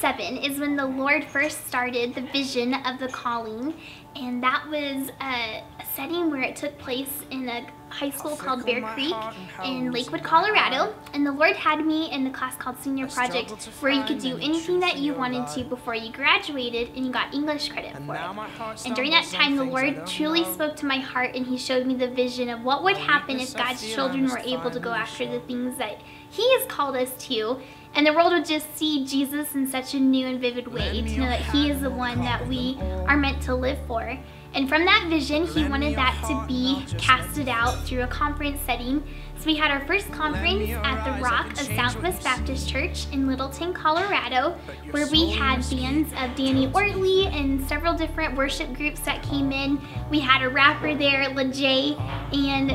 7 is when the Lord first started the vision of the calling, and that was a setting where it took place in a high school called Bear Creek in Lakewood, Colorado. And the Lord had me in the class called Senior Project, where you could do anything that you wanted to before you graduated, and you got English credit for it. And during that time, the Lord truly spoke to my heart, and He showed me the vision of what would happen if God's children were able to go after the things that He has called us to, and the world would just see Jesus in such a new and vivid way, to know that He is the one that we are meant to live for. And from that vision, He wanted that to be casted out through a conference setting. So we had our first conference at the Rock of Southwest Baptist Church in Littleton, Colorado, where we had bands of Danny Ortley and several different worship groups that came in. We had a rapper there, LeJay, and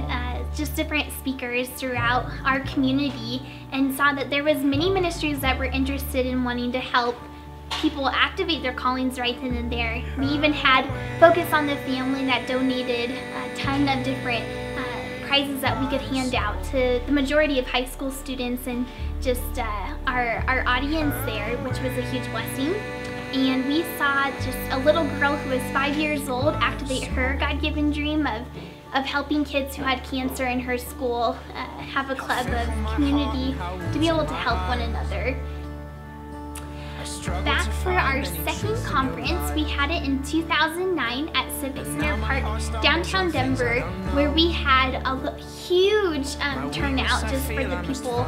just different speakers throughout our community, and saw that there was many ministries that were interested in wanting to help people activate their callings right then and there. We even had Focus on the Family that donated a ton of different prizes that we could hand out to the majority of high school students and just our audience there, which was a huge blessing. And we saw just a little girl who was 5 years old activate her God-given dream of helping kids who had cancer in her school have a club of community to be able to help one another. Back for our second conference, we had it in 2009 at Civic Center Park, downtown Denver, where we had a huge turnout just for the people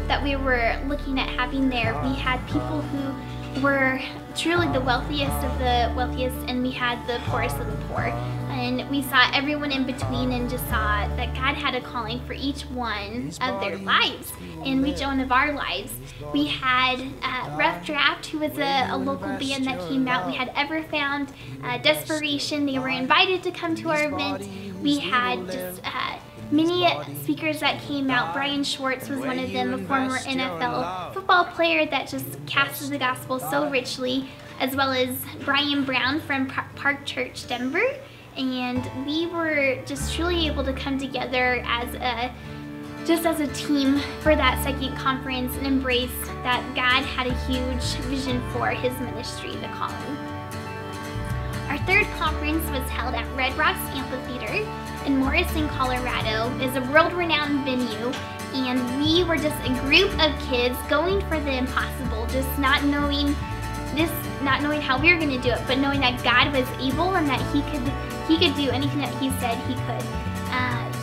that we were looking at having there. We had people who were truly the wealthiest of the wealthiest, and we had the poorest of the poor. And we saw everyone in between and just saw that God had a calling for each one of their lives and each one of our lives. We had Rough Draft, who was a local band that came out. We had Everfound, Desperation. They were invited to come to our event. We had just many speakers that came out. Brian Schwartz was one of them, a former NFL football player that just casted the gospel so richly, as well as Brian Brown from Park Church, Denver. And we were just truly able to come together as a team for that second conference and embrace that God had a huge vision for His ministry, the calling. Our third conference was held at Red Rocks Amphitheater in Morrison, Colorado. It's a world-renowned venue, and we were just a group of kids going for the impossible, just not knowing how we were going to do it, but knowing that God was able and that He could do anything that He said He could.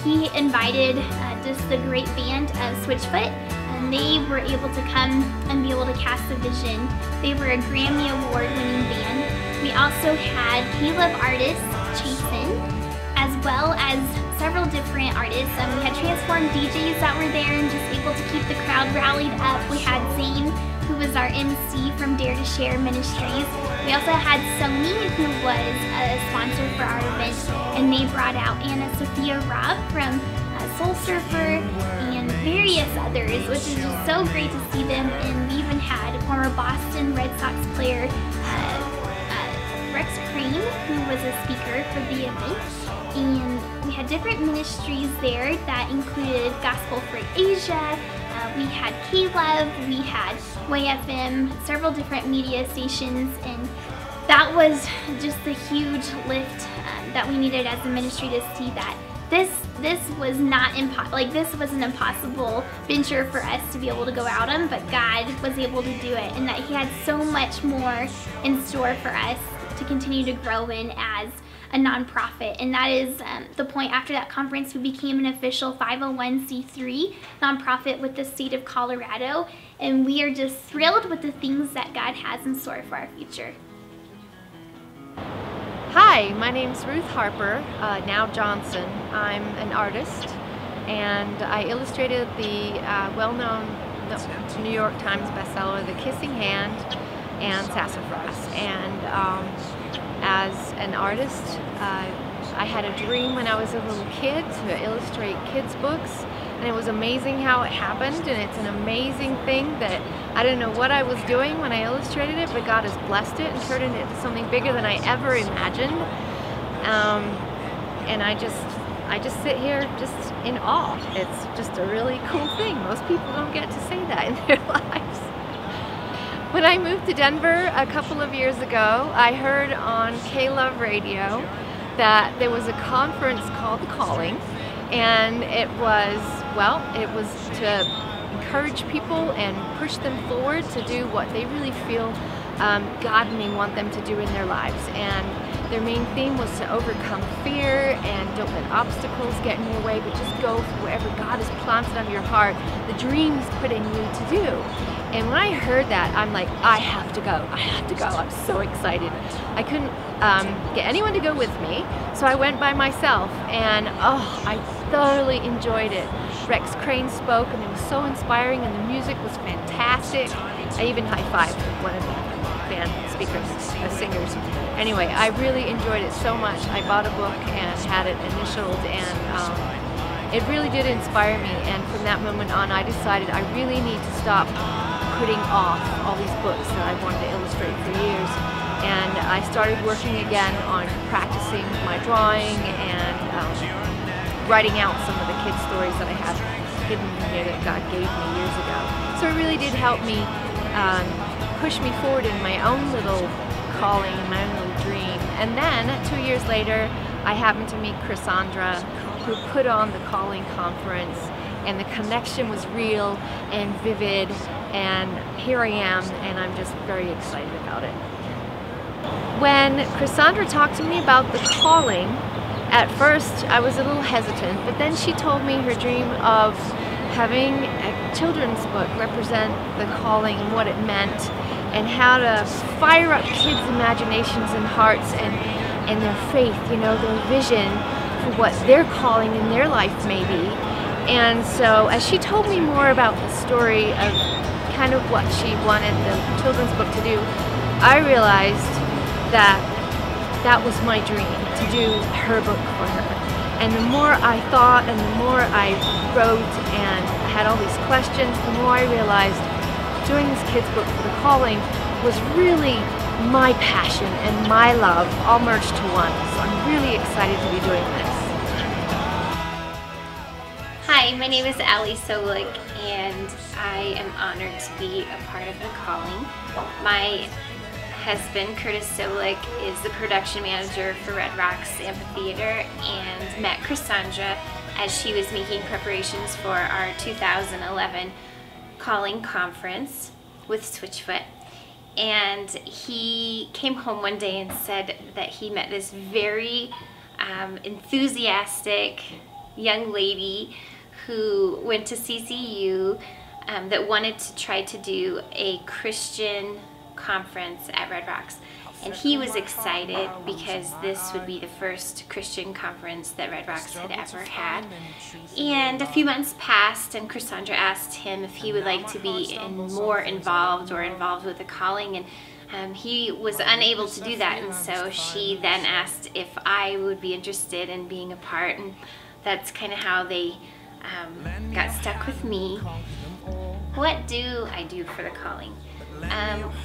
He invited just the great band of Switchfoot, and they were able to come and be able to cast a vision. They were a Grammy Award-winning band. We also had Caleb artist Chasen, as well as several different artists. We had Transformed DJs that were there and just able to keep the crowd rallied up. We had Zane, who was our MC from Dare to Share Ministries. We also had Sony, who was a sponsor for our event, and they brought out Anna Sophia Robb from Soul Surfer and various others, which is just so great to see them. And we even had former Boston Red Sox player Rex Crane, who was a speaker for the event. And we had different ministries there that included Gospel for Asia. We had K-Love, we had WayFM, several different media stations, and that was just a huge lift that we needed as a ministry to see that this was not this was an impossible venture for us to be able to go out on, but God was able to do it, and that He had so much more in store for us to continue to grow in as a nonprofit. And that is the point. After that conference, we became an official 501c3 nonprofit with the state of Colorado, and we are just thrilled with the things that God has in store for our future. Hi, my name's Ruth Harper, now Johnson. I'm an artist, and I illustrated the well-known New York Times bestseller, The Kissing Hand and Sassafras. And as an artist, I had a dream when I was a little kid to illustrate kids' books, and it was amazing how it happened, and it's an amazing thing that I didn't know what I was doing when I illustrated it, but God has blessed it and turned it into something bigger than I ever imagined. And I just sit here just in awe. It's just a really cool thing. Most people don't get to say that in their lives. When I moved to Denver a couple of years ago, I heard on K-Love Radio that there was a conference called The Calling, and it was to encourage people and push them forward to do what they really feel God may want them to do in their lives. And their main theme was to overcome fear and don't let obstacles get in your way, but just go for wherever God has planted on your heart, the dreams put in you to do. And when I heard that, I'm like, I have to go, I have to go. I'm so excited. I couldn't get anyone to go with me, so I went by myself, and I thoroughly enjoyed it. Rex Crane spoke, and it was so inspiring, and the music was fantastic. I even high-fived one of the band speakers, singers. Anyway, I really enjoyed it so much. I bought a book and had it initialed, and it really did inspire me. And from that moment on, I decided I really need to stop putting off all these books that I wanted to illustrate for years. And I started working again on practicing my drawing and writing out some of the kids' stories that I had hidden in here that God gave me years ago. So it really did help me push me forward in my own little calling and my own little dream. And then 2 years later, I happened to meet Chrisandra, who put on the Calling Conference, and the connection was real and vivid, and here I am, and I'm just very excited about it. When Chrisandra talked to me about the calling, at first I was a little hesitant, but then she told me her dream of having a children's book represent the calling and what it meant, and how to fire up kids' imaginations and hearts and their faith, you know, their vision for what their calling in their life may be. And so as she told me more about the story of kind of what she wanted the children's book to do, I realized that that was my dream, to do her book for her. And the more I thought and the more I wrote and I had all these questions, the more I realized doing this kids' book for the Calling was really my passion and my love all merged to one. So I'm really excited to be doing this. Hi, my name is Ali Solik, and I am honored to be a part of the Calling. My husband, Curtis Solik, is the production manager for Red Rocks Amphitheater, and met Chrisandra as she was making preparations for our 2011 Calling Conference with Switchfoot. And he came home one day and said that he met this very enthusiastic young lady who went to CCU that wanted to try to do a Christian conference at Red Rocks. And he was excited because this would be the first Christian conference that Red Rocks had ever had. And a few months passed, and Chrisandra asked him if he would like to be more involved with the Calling, and he was unable to do that. And so she then asked if I would be interested in being a part, and that's kind of how they got stuck with me. What do I do for the Calling?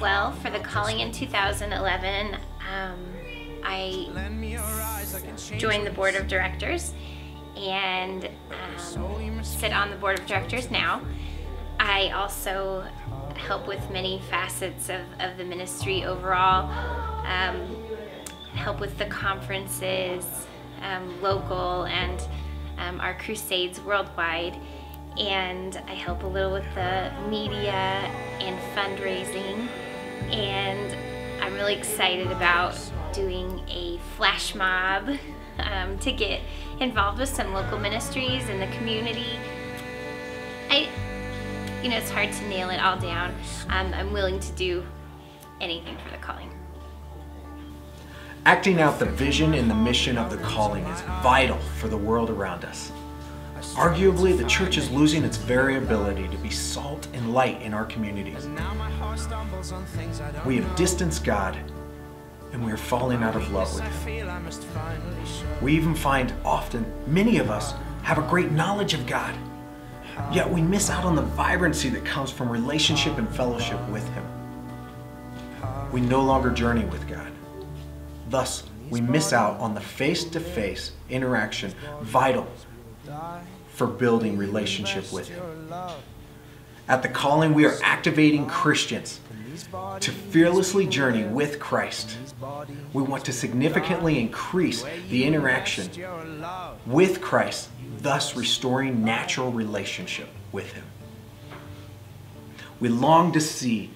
Well, for the Calling in 2011, I joined the board of directors and sit on the board of directors now. I also help with many facets of the ministry overall, help with the conferences, local, and our crusades worldwide. And I help a little with the media and fundraising, and I'm really excited about doing a flash mob to get involved with some local ministries in the community. You know, it's hard to nail it all down. I'm willing to do anything for the Calling. Acting out the vision and the mission of the Calling is vital for the world around us. Arguably, the church is losing its very ability to be salt and light in our communities. We have distanced God, and we are falling out of love with Him. We even find often, many of us have a great knowledge of God, yet we miss out on the vibrancy that comes from relationship and fellowship with Him. We no longer journey with God. Thus, we miss out on the face-to-face interaction vital for building relationship with Him. At The Calling, we are activating Christians to fearlessly journey with Christ. We want to significantly increase the interaction with Christ, thus restoring natural relationship with Him. We long to see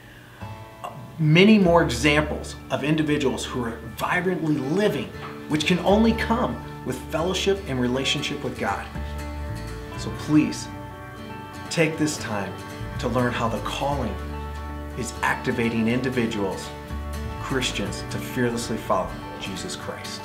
many more examples of individuals who are vibrantly living, which can only come with fellowship and relationship with God. So please, take this time to learn how The Calling is activating individuals, Christians, to fearlessly follow Jesus Christ.